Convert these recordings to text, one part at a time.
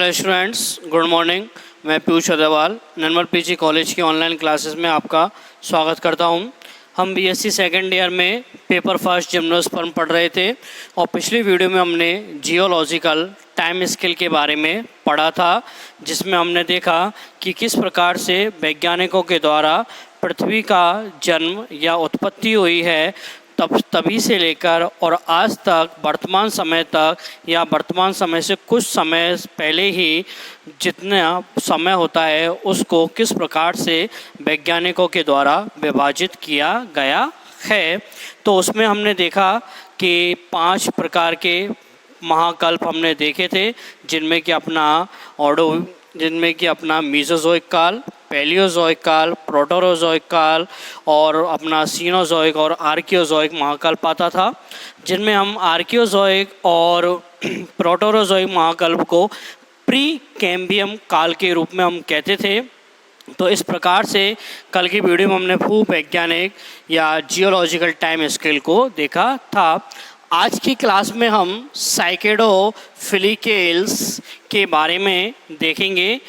Hello students, good morning. मैं पीयूष अग्रवाल निर्मल PG college की online classes में आपका स्वागत करता हूं। हम बीएससी सेकेंड ईयर में पेपर फर्स्ट जिम्नोस्पर्म पढ़ रहे थे और पिछली वीडियो में हमने जियोलॉजिकल टाइम स्केल के बारे में पढ़ा था, जिसमें हमने देखा कि किस प्रकार से वैज्ञानिकों के द्वारा पृथ्वी का जन्म या उत्पत्ति हुई है, तभी से लेकर और आज तक वर्तमान समय तक या वर्तमान समय से कुछ समय पहले ही जितना समय होता है उसको किस प्रकार से वैज्ञानिकों के द्वारा विभाजित किया गया है। तो उसमें हमने देखा कि 5 प्रकार के महाकल्प हमने देखे थे, जिनमें कि अपना मीसोजोइक काल, पैलियोजोइक काल, प्रोटोरोजोइक काल और अपना सीनोजोइक और आर्कियोजोइक महाकल्प आता था, जिनमें हम आर्कियोजोइक और प्रोटोरोजोइक महाकल्प को प्री कैम्बियम काल के रूप में हम कहते थे। तो इस प्रकार से कल की वीडियो में हमने भूवैज्ञानिक या जियोलॉजिकल टाइम स्केल को देखा था। आज की क्लास में हम साइकेडोफिलिकेल्स के बारे में देखेंगे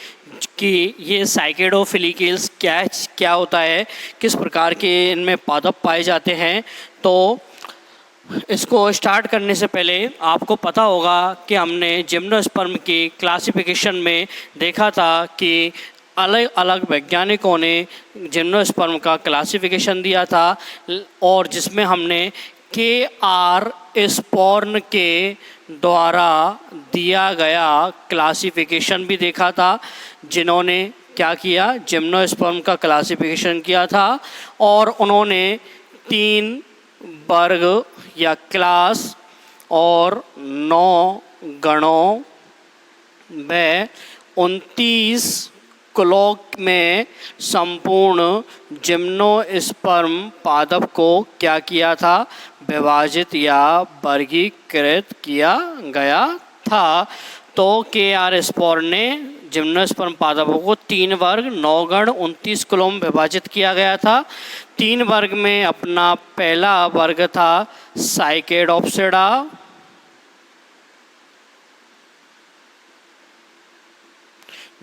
कि ये साइकेडोफिलिकेल्स क्या होता है, किस प्रकार के इनमें पादप पाए जाते हैं। तो इसको स्टार्ट करने से पहले आपको पता होगा कि हमने जिम्नोस्पर्म की क्लासिफिकेशन में देखा था कि अलग अलग वैज्ञानिकों ने जिम्नोस्पर्म का क्लासिफिकेशन दिया था और जिसमें हमने के.आर. स्पोर्न के द्वारा दिया गया क्लासिफिकेशन भी देखा था, जिन्होंने क्या किया, जिम्नोस्पर्म का क्लासिफिकेशन किया था और उन्होंने 3 वर्ग या क्लास और 9 गणों व 29 क्लॉक में संपूर्ण जिम्नोस्पर्म पादप को क्या किया था, विभाजित या वर्गीकृत किया गया था। तो के.आर. स्पोर्न ने जिम्नोस्पर्म पादपों को 3 वर्ग, 9 गण, 29 क्लोम विभाजित किया गया था। 3 वर्ग में अपना पहला वर्ग था साइकेडोप्सिडा,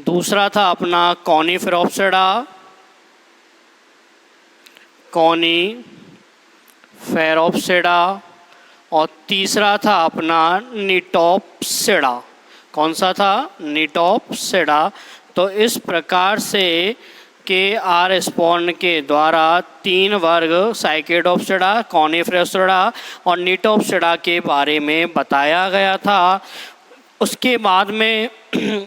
दूसरा था अपना कॉनिफेरोप्सिडा, कॉनिफेरोप्सिडा और तीसरा था अपना निटोप्सिडा। कौन सा था? निटोप्सिडा। तो इस प्रकार से के.आर. स्पोर्न के द्वारा 3 वर्ग साइकेडोप्सिडा, कॉनिफेरोप्सिडा और निटोप्सिडा के बारे में बताया गया था। उसके बाद में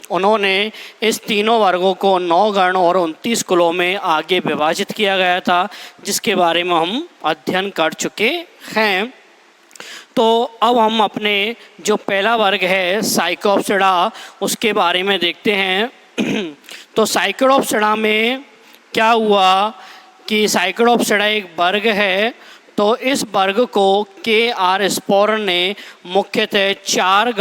उन्होंने इस तीनों वर्गों को 9 गण और 29 कुलों में आगे विभाजित किया गया था, जिसके बारे में हम अध्ययन कर चुके हैं। तो अब हम अपने जो पहला वर्ग है साइकोप्सिडा उसके बारे में देखते हैं। तो साइकोप्सिडा में क्या हुआ कि साइकोप्सिडा एक वर्ग है। तो इस वर्ग को के.आर. स्पोर्न ने मुख्यतः 4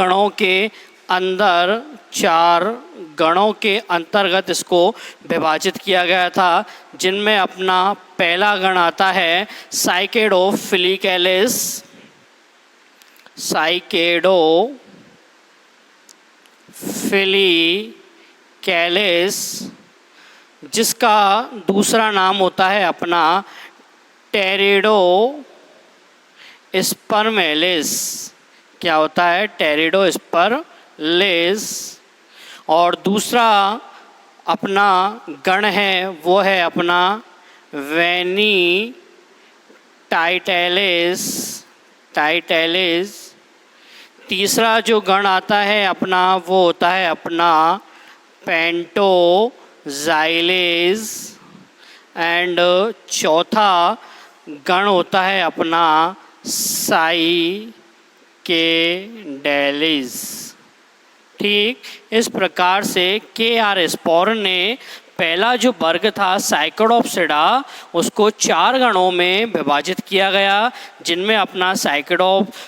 गणों के अंतर्गत इसको विभाजित किया गया था, जिनमें अपना पहला गण आता है साइकेडोफिलिकेल्स, जिसका दूसरा नाम होता है अपना टेरिडोस्पर्मेलिस। क्या होता है? टेरिडोस्पर्मेलिस। और दूसरा अपना गण है वो है अपना वेनिटाइटेलिस। तीसरा जो गण आता है अपना वो होता है अपना पेंटोजाइलेस एंड चौथा गण होता है अपना साइकेडेलिस। ठीक इस प्रकार से के.आर. स्पोर्न ने पहला जो वर्ग था साइकोडोप्सिडा, उसको 4 गणों में विभाजित किया गया, जिनमें अपना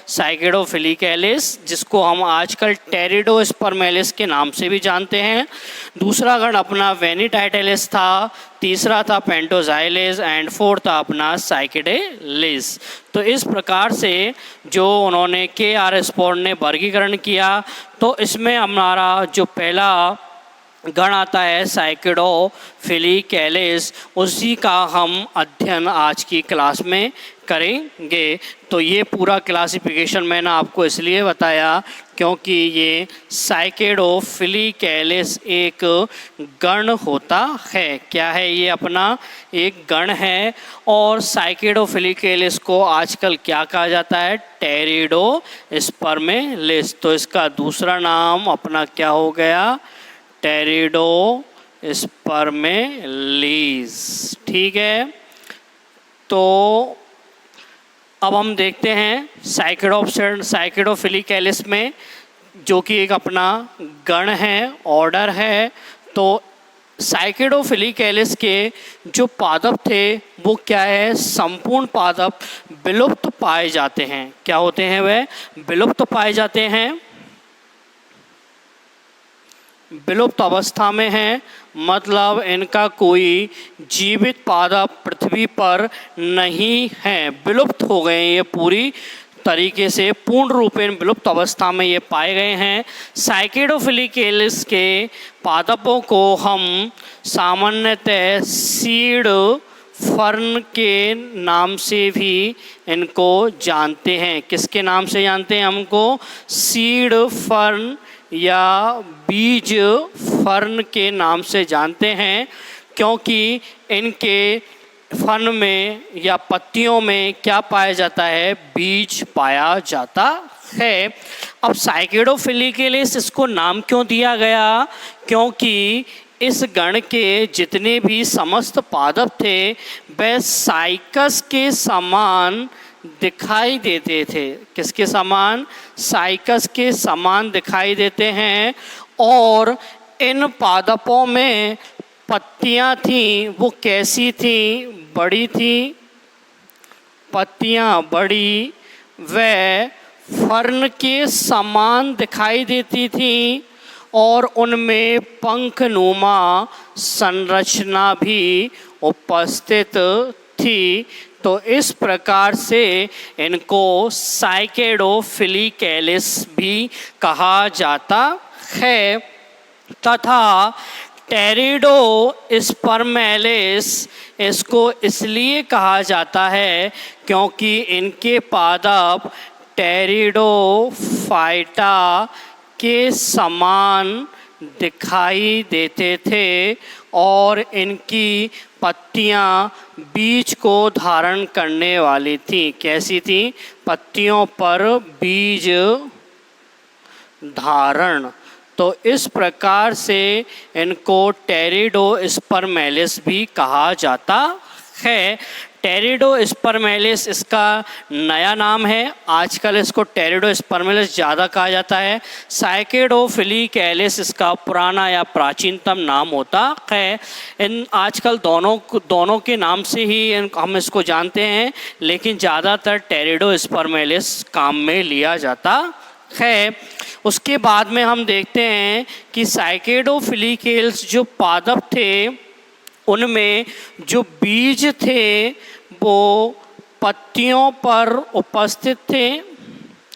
साइकेडोफिलिकैलिस, जिसको हम आजकल टेरिडोस्पर्मेलिस के नाम से भी जानते हैं। दूसरा गण अपना वेनिटाइटेलिस था, तीसरा था पेंटोजाइलिस एंड फोर्थ था अपना साइकेडेलिस। तो इस प्रकार से जो उन्होंने के.आर. स्पोर्न ने वर्गीकरण किया, तो इसमें हमारा जो पहला गण आता है साइकेडोफिलिकैलिस, उसी का हम अध्ययन आज की क्लास में करेंगे। तो ये पूरा क्लासिफिकेशन मैंने आपको इसलिए बताया क्योंकि ये साइकेडोफिलिकैलिस एक गण होता है। क्या है ये? अपना एक गण है। और साइकेडोफिलिकैलिस को आजकल क्या कहा जाता है? टेरिडोस्पर्मेलिस। तो इसका दूसरा नाम अपना क्या हो गया? टेरिडोस्पर्मेलिस। ठीक है, तो अब हम देखते हैं साइकेडोफिलिकैलिस में, जो कि एक अपना गण है, ऑर्डर है। तो साइकेडोफिलिकैलिस के जो पादप थे वो क्या है? संपूर्ण पादप विलुप्त पाए जाते हैं। क्या होते हैं? वे विलुप्त पाए जाते हैं, विलुप्त अवस्था में है, मतलब इनका कोई जीवित पादप पृथ्वी पर नहीं है, विलुप्त हो गए। ये पूरी तरीके से पूर्ण रूपेण विलुप्त अवस्था में ये पाए गए हैं। साइकेडोफिलिकैलिस के पादपों को हम सामान्यतः सीड फर्न के नाम से भी इनको जानते हैं। किसके नाम से जानते हैं हमको? सीड फर्न या बीज फर्न के नाम से जानते हैं, क्योंकि इनके फन में या पत्तियों में क्या पाया जाता है? बीज पाया जाता है। अब साइकेडोफिलिकैलिस, इसको नाम क्यों दिया गया? क्योंकि इस गण के जितने भी समस्त पादप थे वह साइकस के समान दिखाई देते थे। किसके समान? साइकस के समान दिखाई देते हैं। और इन पादपों में पत्तियां थीं, वो कैसी थीं? बड़ी थीं, पत्तियां बड़ी व फर्न के समान दिखाई देती थीं, और उनमें पंखनुमा संरचना भी उपस्थित थी। तो इस प्रकार से इनको साइकेडोफिलिकैलिस भी कहा जाता है। तथा टेरिडोस्पर्मेलिस इसको इसलिए कहा जाता है क्योंकि इनके पादप टेरिडोफाइटा के समान दिखाई देते थे, और इनकी पत्तियां बीज को धारण करने वाली थी। कैसी थी? पत्तियों पर बीज धारण। तो इस प्रकार से इनको टेरिडोस्पर्मेलिस भी कहा जाता है। टेरिडोस्पर्मेलिस इसका नया नाम है, आजकल इसको टेरिडोस्पर्मेलिस ज़्यादा कहा जाता है। साइकेडोफिलिकैलिस इसका पुराना या प्राचीनतम नाम होता है। इन आजकल दोनों के नाम से ही हम इसको जानते हैं, लेकिन ज़्यादातर टेरिडोस्पर्मेलिस काम में लिया जाता है। उसके बाद में हम देखते हैं कि साइकेडोफिलिकैलिस जो पादप थे उनमें जो बीज थे वो पत्तियों पर उपस्थित थे।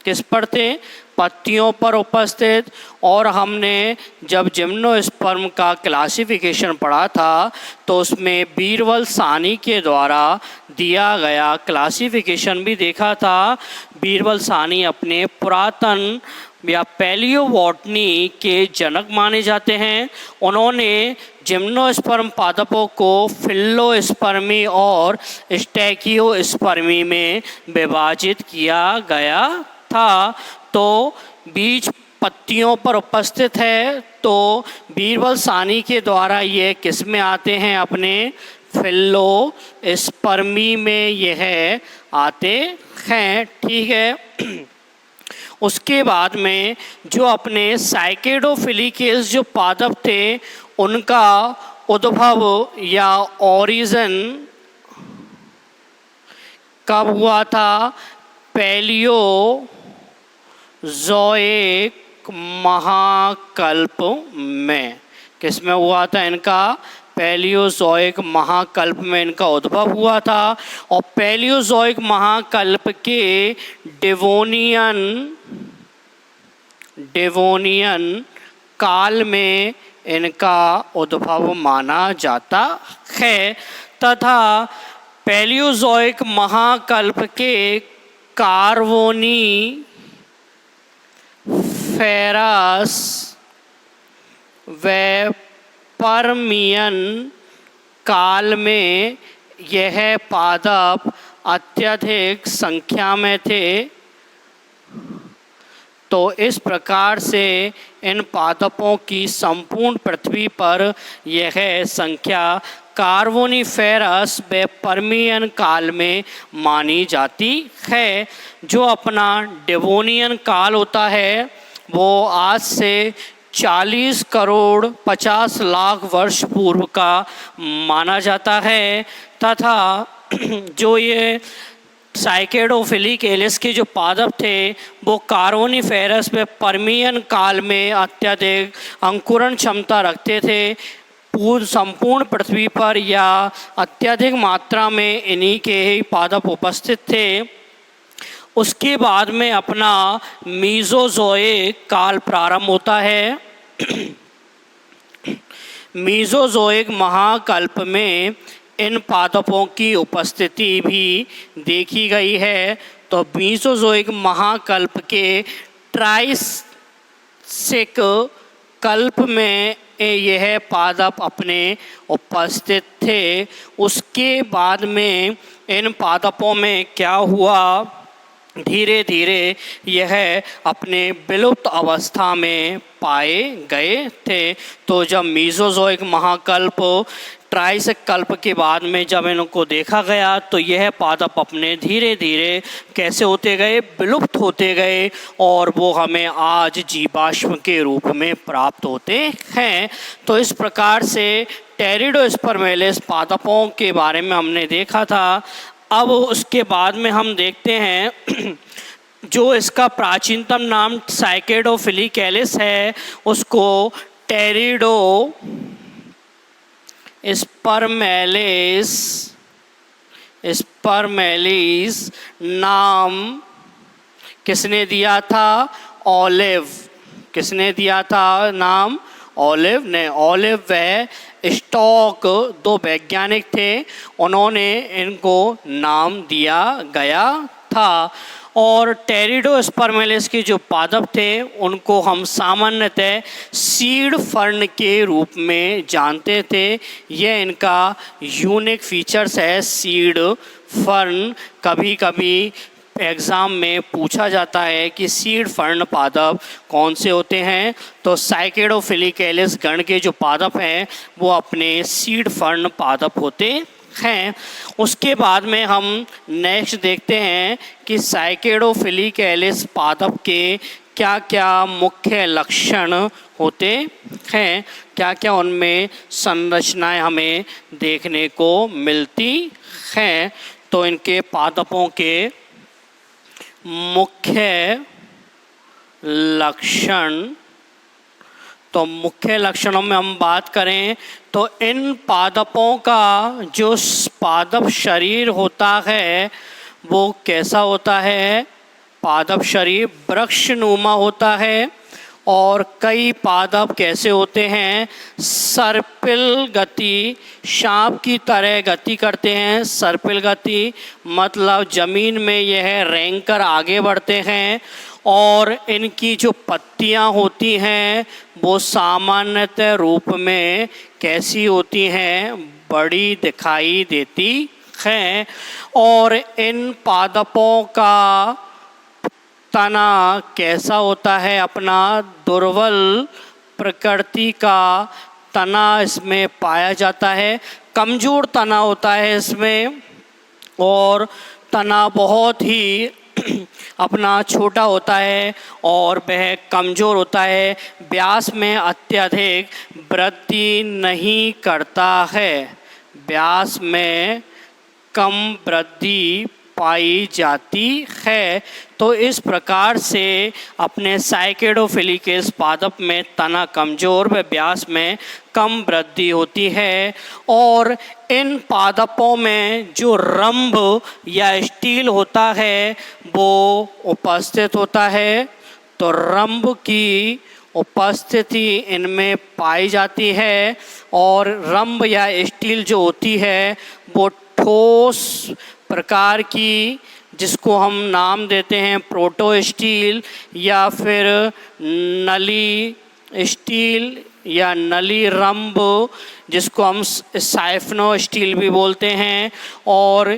किस पर थे? पत्तियों पर उपस्थित। और हमने जब जिम्नोस्पर्म का क्लासिफिकेशन पढ़ा था तो उसमें बीरबल साहनी के द्वारा दिया गया क्लासिफिकेशन भी देखा था। बीरबल साहनी अपने पुरातन या पैलियोबॉटनी के जनक माने जाते हैं। उन्होंने जिम्नोस्पर्म पादपों को फिल्लोस्पर्मी और स्टैकियोस्पर्मी में विभाजित किया गया था। तो बीज पत्तियों पर उपस्थित है, तो बीरबल साहनी के द्वारा ये किस में आते हैं? अपने फिल्लोस्पर्मी में यह आते हैं। ठीक है। उसके बाद में जो अपने साइकेडोफिलिकैलिस जो पादप थे उनका उद्भव या ओरिजिन कब हुआ था? पैलियोज़ोइक महाकल्प में। किस में हुआ था इनका? पैलियोज़ोइक महाकल्प में इनका उद्भव हुआ था। और पैलियोज़ोइक महाकल्प के डेवोनियन काल में इनका उद्भव माना जाता है तथा पैलियोज़ोइक महाकल्प के कार्बोनीफेरस व पर्मियन काल में यह पादप अत्यधिक संख्या में थे। तो इस प्रकार से इन पादपों की संपूर्ण पृथ्वी पर यह संख्या कार्बोनीफेरस व पर्मियन काल में मानी जाती है। जो अपना डेवोनियन काल होता है वो आज से 40 करोड़ 50 लाख वर्ष पूर्व का माना जाता है तथा जो ये साइकेडोफिलिक एलिस के जो पादप थे वो कार्बोनीफेरस में पर्मियन काल में अत्यधिक अंकुरण क्षमता रखते थे। संपूर्ण पृथ्वी पर या अत्यधिक मात्रा में इन्हीं के ही पादप उपस्थित थे। उसके बाद में अपना मीज़ोज़ोइक काल प्रारंभ होता है। मीज़ोज़ोइक महाकल्प में इन पादपों की उपस्थिति भी देखी गई है। तो मीज़ोज़ोइक महाकल्प के ट्राइसिक कल्प में यह पादप अपने उपस्थित थे। उसके बाद में इन पादपों में क्या हुआ? धीरे धीरे यह अपने विलुप्त अवस्था में पाए गए थे। तो जब मीज़ोज़ोइक महाकल्प ट्राइसिक कल्प के बाद में जब इनको देखा गया तो यह पादप अपने धीरे धीरे कैसे होते गए? विलुप्त होते गए और वो हमें आज जीवाश्म के रूप में प्राप्त होते हैं। तो इस प्रकार से टेरिडोस्पर्मेलिस पादपों के बारे में हमने देखा था। अब उसके बाद में हम देखते हैं जो इसका प्राचीनतम नाम साइकेडोफिलिक एलिस है उसको टेरिडोस्पर्मेलिस नाम किसने दिया था? ऑलिव। किसने दिया था नाम? ऑलिव ने। ऑलिव व स्टॉक दो वैज्ञानिक थे, उन्होंने इनको नाम दिया गया था। और टेरिडोस्पर्मेलिस के जो पादप थे उनको हम सामान्यतः सीड फर्न के रूप में जानते थे। यह इनका यूनिक फीचर्स है सीड फर्न। कभी कभी एग्ज़ाम में पूछा जाता है कि सीड फर्न पादप कौन से होते हैं। तो साइकेडोफिलिक एलिस गण के जो पादप हैं वो अपने सीड फर्न पादप होते हैं। उसके बाद में हम नेक्स्ट देखते हैं कि साइकेडोफिलिक एलिस पादप के क्या क्या मुख्य लक्षण होते हैं, क्या क्या उनमें संरचनाएं हमें देखने को मिलती हैं। तो इनके पादपों के मुख्य लक्षण, तो मुख्य लक्षणों में हम बात करें तो इन पादपों का जो पादप शरीर होता है वो कैसा होता है? पादप शरीर वृक्षनुमा होता है। और कई पादप कैसे होते हैं? सर्पिल गति, सांप की तरह गति करते हैं। सर्पिल गति मतलब ज़मीन में यह रेंग कर आगे बढ़ते हैं। और इनकी जो पत्तियां होती हैं वो सामान्यतः रूप में कैसी होती हैं? बड़ी दिखाई देती हैं। और इन पादपों का तना कैसा होता है? अपना दुर्बल प्रकृति का तना इसमें पाया जाता है। कमज़ोर तना होता है इसमें और तना बहुत ही अपना छोटा होता है और वह कमज़ोर होता है, व्यास में अत्यधिक वृद्धि नहीं करता है, व्यास में कम वृद्धि पाई जाती है। तो इस प्रकार से अपने साइकेडोफिलिकेस पादप में तना कमज़ोर व व्यास में कम वृद्धि होती है। और इन पादपों में जो रंभ या स्टील होता है वो उपस्थित होता है। तो रंभ की उपस्थिति इनमें पाई जाती है और रंभ या स्टील जो होती है वो ठोस प्रकार की, जिसको हम नाम देते हैं प्रोटो स्टील या फिर नली स्टील या नली रंभ, जिसको हम साइफनो स्टील भी बोलते हैं। और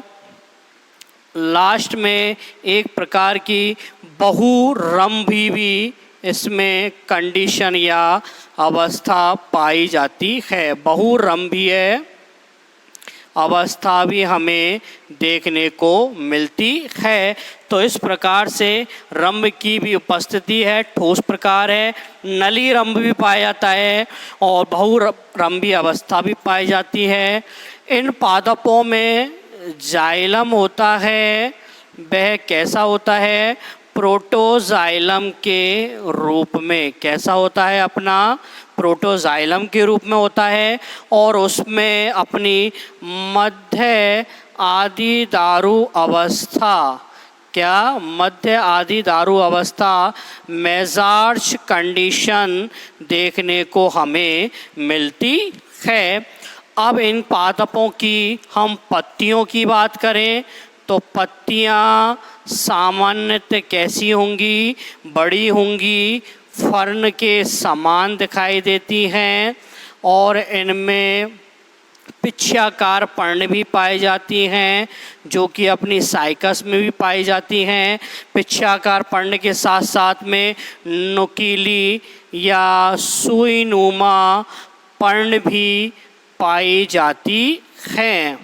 लास्ट में एक प्रकार की बहुरंभी भी इसमें कंडीशन या अवस्था पाई जाती है। बहुरंभीय अवस्था भी हमें देखने को मिलती है। तो इस प्रकार से रंभ की भी उपस्थिति है, ठोस प्रकार है, नली रंभ भी पाया जाता है और बहुरंभी अवस्था भी पाई जाती है। इन पादपों में जाइलम होता है, वह कैसा होता है? प्रोटोजाइलम के रूप में। कैसा होता है? अपना प्रोटोजाइलम के रूप में होता है और उसमें अपनी मध्य आदि दारू अवस्था, क्या मध्य आदि दारू अवस्था, मेजार्च कंडीशन देखने को हमें मिलती है। अब इन पादपों की हम पत्तियों की बात करें तो पत्तियां सामान्यतः कैसी होंगी? बड़ी होंगी, फर्न के समान दिखाई देती हैं और इनमें पिच्छाकार पर्ण भी पाई जाती हैं, जो कि अपनी साइकस में भी पाई जाती हैं। पिच्छाकार पर्ण के साथ साथ में नुकीली या सुईनुमा पर्ण भी पाई जाती हैं।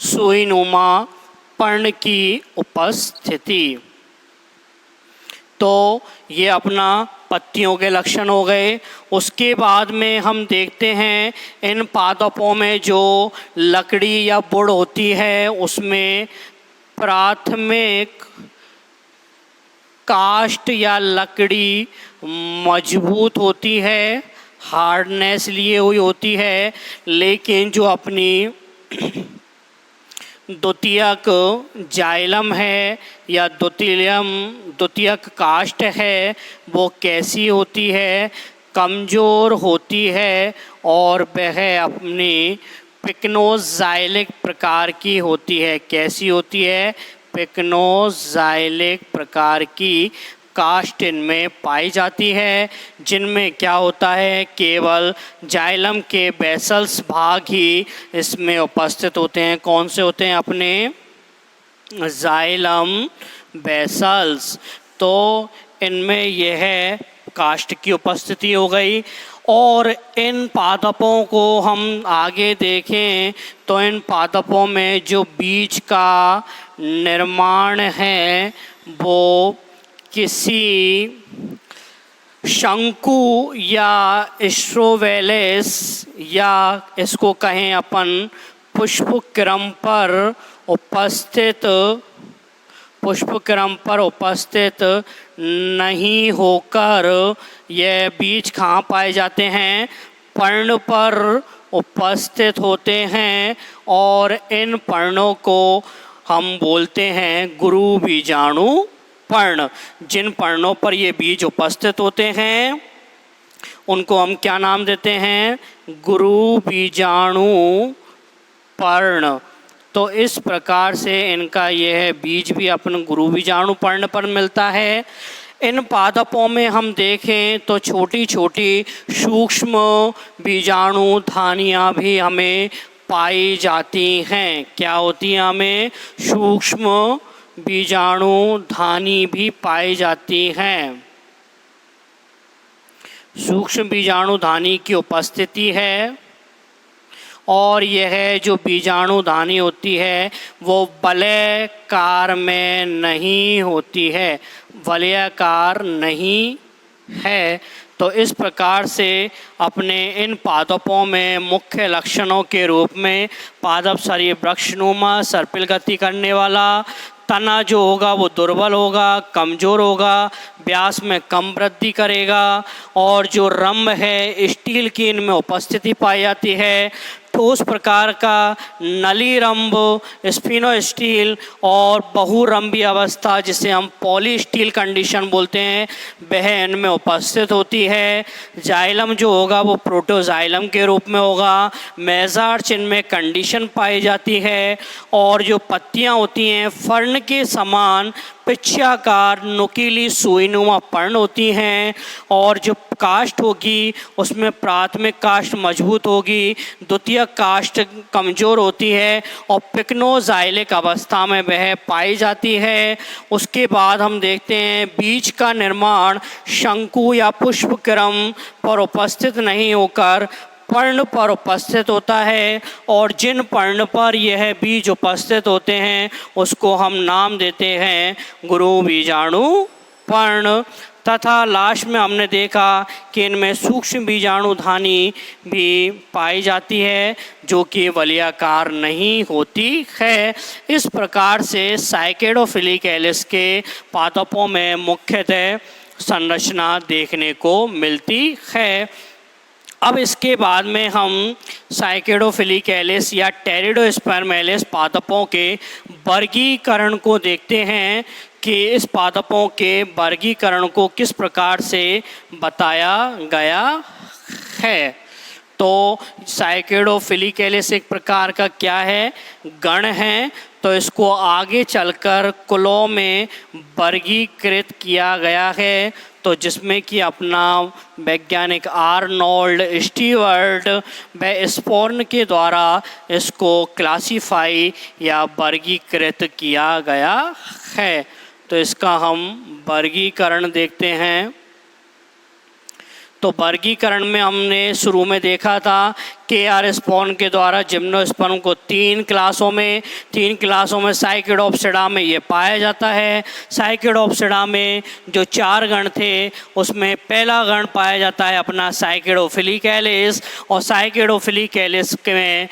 सुईनुमा पर्ण की उपस्थिति। तो ये अपना पत्तियों के लक्षण हो गए। उसके बाद में हम देखते हैं इन पादपों में जो लकड़ी या बुड़ होती है उसमें प्राथमिक काष्ठ या लकड़ी मजबूत होती है, हार्डनेस लिए हुई होती है, लेकिन जो अपनी द्वितीयक जाइलम है या द्वितीयक काष्ठ है वो कैसी होती है? कमज़ोर होती है और वह अपनी पिक्नोजाइलिक प्रकार की होती है। कैसी होती है? पिक्नोजाइलिक प्रकार की काष्ठ इनमें पाई जाती है, जिनमें क्या होता है? केवल जाइलम के बेसल्स भाग ही इसमें उपस्थित होते हैं। कौन से होते हैं? अपने जाइलम बेसल्स। तो इनमें यह काष्ठ की उपस्थिति हो गई। और इन पादपों को हम आगे देखें तो इन पादपों में जो बीज का निर्माण है वो किसी शंकु या स्ट्रोवेलेस या इसको कहें अपन पुष्पक्रम पर उपस्थित नहीं होकर यह बीज कहाँ पाए जाते हैं? पर्ण पर उपस्थित होते हैं और इन पर्णों को हम बोलते हैं गुरु बीजाणु पर्ण। जिन पर्णों पर ये बीज उपस्थित होते हैं उनको हम क्या नाम देते हैं? गुरु बीजाणु पर्ण। तो इस प्रकार से इनका यह बीज भी अपन गुरु बीजाणु पर्ण पर मिलता है। इन पादपों में हम देखें तो छोटी छोटी सूक्ष्म बीजाणु धानियाँ भी हमें पाई जाती हैं। क्या होती हैं? हमें सूक्ष्म बीजाणु धानी भी पाई जाती हैं। सूक्ष्म बीजाणु धानी की उपस्थिति है और यह जो बीजाणु धानी होती है वो वलयाकार में नहीं होती है, वलयाकार नहीं है। तो इस प्रकार से अपने इन पादपों में मुख्य लक्षणों के रूप में पादप शरीर वृक्षनुमा सर्पिल गति करने वाला, तना जो होगा वो दुर्बल होगा, कमज़ोर होगा, व्यास में कम वृद्धि करेगा, और जो रंभ है स्टील की इनमें उपस्थिति पाई जाती है। ठोस प्रकार का नलीरंभ स्फिनोस्टील और बहुरंभी अवस्था जिसे हम पॉली स्टील कंडीशन बोलते हैं वह इनमें उपस्थित होती है। जाइलम जो होगा वो प्रोटोजाइलम के रूप में होगा। मेजार्च इनमें कंडीशन पाई जाती है। और जो पत्तियां होती हैं फर्न के समान पिच्छाकार नुकीली सुईनुमा पर्ण होती हैं। और जो काष्ठ होगी उसमें प्राथमिक काष्ठ मजबूत होगी, द्वितीयक काष्ठ कमज़ोर होती है और पिक्नोजाइलिक अवस्था में वह पाई जाती है। उसके बाद हम देखते हैं बीज का निर्माण शंकु या पुष्प क्रम पर उपस्थित नहीं होकर पर्ण पर उपस्थित होता है। और जिन पर्ण पर यह बीज उपस्थित होते हैं उसको हम नाम देते हैं गुरु बीजाणु पर्ण। तथा लास्ट में हमने देखा कि इनमें सूक्ष्म बीजाणुधानी भी पाई जाती है जो कि वलयाकार नहीं होती है। इस प्रकार से साइकेडोफिलिक एलिस के पादपों में मुख्यतः संरचना देखने को मिलती है। अब इसके बाद में हम साइकेडोफिलिक एलिस या टेरिडोस्पर्म एलिस पादपों के वर्गीकरण को देखते हैं कि इस पादपों के वर्गीकरण को किस प्रकार से बताया गया है। तो साइकेडोफिलिक एलिस एक प्रकार का क्या है, गण है। तो इसको आगे चलकर कुलों में वर्गीकृत किया गया है। तो जिसमें कि अपना वैज्ञानिक आर्नोल्ड स्टीवर्ट व स्पोर्न के द्वारा इसको क्लासिफाई या वर्गीकृत किया गया है। तो इसका हम वर्गीकरण देखते हैं। तो वर्गीकरण में हमने शुरू में देखा था के.आर. स्पोर्न के द्वारा जिम्नोस्पर्म को तीन क्लासों में साइकेडोप्सिडा में ये पाया जाता है। साइकेडोप्सिडा में जो चार गण थे उसमें पहला गण पाया जाता है अपना साइकेडोफिलिक एलिस। और साइकेडोफिलिक एलिस में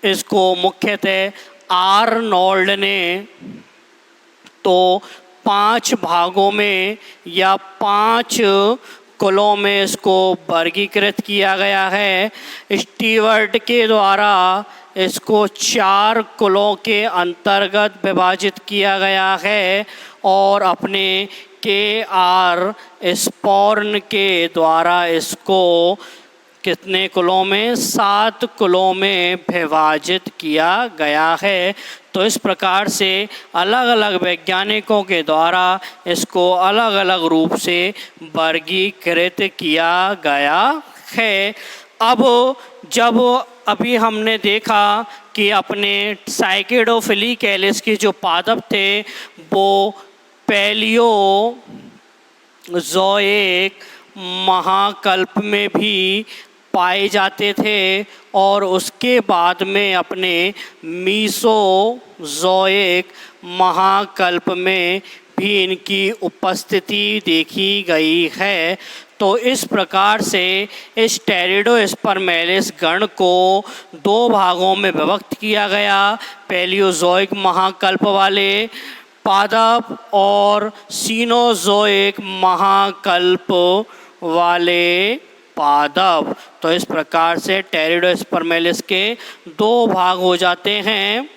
इसको मुख्यतः आर्नोल्ड ने तो 5 भागों में या 5 कुलों में इसको वर्गीकृत किया गया है। स्टीवर्ट के द्वारा इसको 4 कुलों के अंतर्गत विभाजित किया गया है। और अपने के.आर. स्पोर्न के द्वारा इसको कितने कुलों में, 7 कुलों में विभाजित किया गया है। तो इस प्रकार से अलग अलग वैज्ञानिकों के द्वारा इसको अलग अलग रूप से वर्गीकृत किया गया है। अब जब अभी हमने देखा कि अपने साइकेडोफिलिक एलिस के जो पादप थे वो पैलियोजोइक महाकल्प में भी पाए जाते थे और उसके बाद में अपने मीसोजोइक महाकल्प में भी इनकी उपस्थिति देखी गई है। तो इस प्रकार से इस टेरिडोस्पर्म एलिस गण को 2 भागों में विभक्त किया गया, पैलियोजोइक महाकल्प वाले पादप और सीनोजोइक महाकल्प वाले पादप। तो इस प्रकार से टेरिडोस्पर्म एलिस के 2 भाग हो जाते हैं।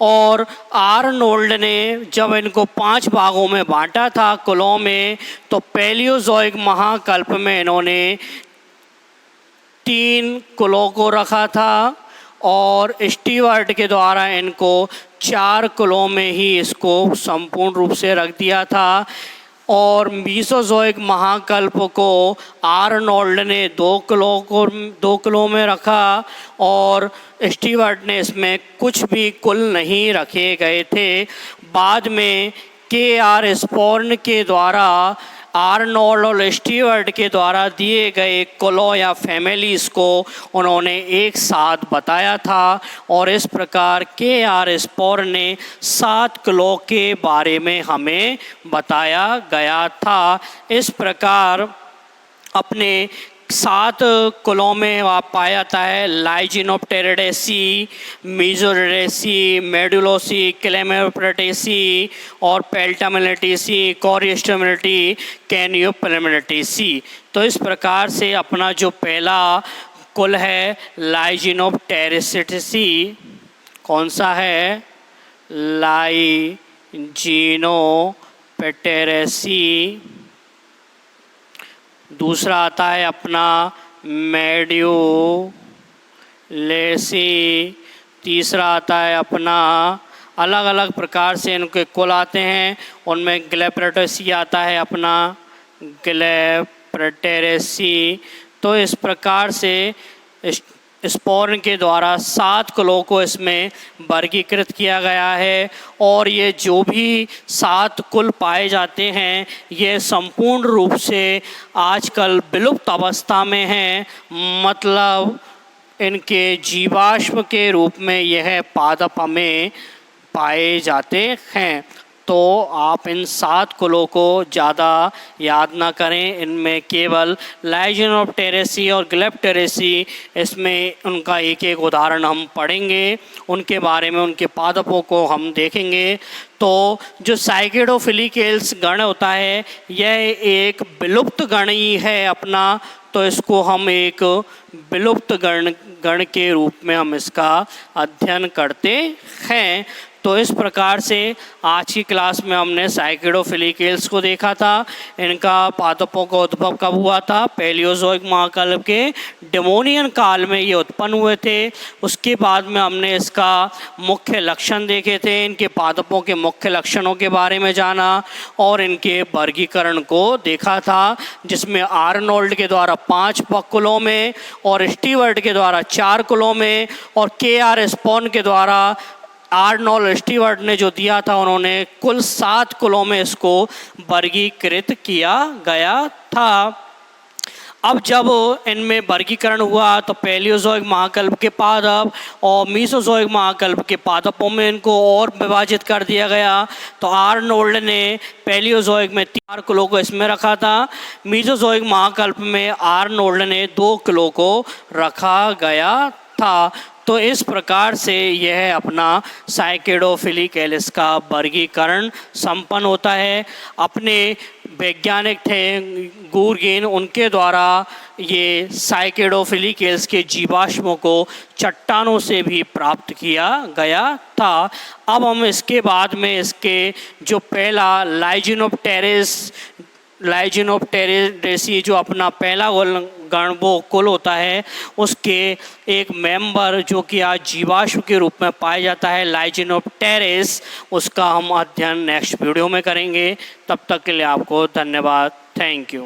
और आर्नोल्ड ने जब इनको 5 भागों में बांटा था कुलों में, तो पैलियोजोइक महाकल्प में इन्होंने 3 कुलों को रखा था और स्टीवर्ट के द्वारा इनको 4 कुलों में ही इसको संपूर्ण रूप से रख दिया था। और मीसोजोइक महाकल्प को आर्नोल्ड ने 2 कुलों में रखा और स्टीवर्ट ने इसमें कुछ भी कुल नहीं रखे गए थे। बाद में के.आर. स्पोर्न के द्वारा आर्नोल्ड और स्टीवर्ट के द्वारा दिए गए कुलों या फैमिलीज़ को उन्होंने एक साथ बताया था और इस प्रकार के.आर. स्पोर ने 7 कुलों के बारे में हमें बताया गया था। इस प्रकार अपने 7 कुलों में पाया जाता है लाइजिनोप्टेरिडेसी, मीजोरेडेसी, मेडुलोसी, क्लेमेप्रोटेसी और पेल्टामिलेटेसी, कोरिस्टोमिलेटी, कैनियोप्लेमिलेटेसी। तो इस प्रकार से अपना जो पहला कुल है लाइजिनोप्टेरिडेसी, कौन सा है? लाइजिनोप्टेरेसी। दूसरा आता है अपना मेड्यूलेसी। तीसरा आता है अपना, अलग अलग प्रकार से इनके कुल आते हैं, उनमें ग्लेप्रेटेसी आता है अपना, ग्लेप्रेटेरेसी। तो इस प्रकार से स्पोर्न के द्वारा 7 कुलों को इसमें वर्गीकृत किया गया है और ये जो भी 7 कुल पाए जाते हैं ये संपूर्ण रूप से आजकल विलुप्त अवस्था में हैं, मतलब इनके जीवाश्म के रूप में यह पादप हमें पाए जाते हैं। तो आप इन 7 कुलों को ज़्यादा याद ना करें, इनमें केवल लाइजिनोप्टेरेसी और ग्लेप्टेरेसी, इसमें उनका एक एक उदाहरण हम पढ़ेंगे, उनके बारे में, उनके पादपों को हम देखेंगे। तो जो साइकेडोफिलिकेल्स गण होता है यह एक विलुप्त गण ही है अपना, तो इसको हम एक विलुप्त गण के रूप में हम इसका अध्ययन करते हैं। तो इस प्रकार से आज की क्लास में हमने साइकेडोफिलिकेल्स को देखा था। इनका पादपों का उद्भव कब हुआ था? पैलियोजोइक महाकल्प के डेवोनियन काल में ये उत्पन्न हुए थे। उसके बाद में हमने इसका मुख्य लक्षण देखे थे, इनके पादपों के मुख्य लक्षणों के बारे में जाना और इनके वर्गीकरण को देखा था, जिसमें आर्नोल्ड के द्वारा 5 कुलों में और स्टीवर्ट के द्वारा 4 कुलों में और के.आर. स्पोर्न के द्वारा आर्नोल्ड स्टीवर्ट ने जो दिया था उन्होंने कुल 7 कुलों में इसको वर्गीकृत किया गया था। अब जब इनमें वर्गीकरण हुआ तो पैलियोजोइक महाकल्प के पादप और मीसोजोइक महाकल्प के पादपों में इनको और विभाजित कर दिया गया। तो आर्नोल्ड ने पैलियोजोइक में 4 कुलों को इसमें रखा था, मीसोजोइक महाकल्प में आर्नोल्ड ने 2 कुलों को रखा गया था। तो इस प्रकार से यह अपना साइकेडोफिलिकेल्स का वर्गीकरण संपन्न होता है। अपने वैज्ञानिक थे गुरगेन, उनके द्वारा ये साइकेडोफिलिकेल्स के जीवाश्मों को चट्टानों से भी प्राप्त किया गया था। अब हम इसके बाद में इसके जो पहला लाइजिनोप्टेरिडेसी जो अपना पहला गण वो कुल होता है, उसके एक मेंबर जो कि आज जीवाश्म के रूप में पाया जाता है लाइजिनोप्टेरिस, उसका हम अध्ययन नेक्स्ट वीडियो में करेंगे। तब तक के लिए आपको धन्यवाद। Thank you.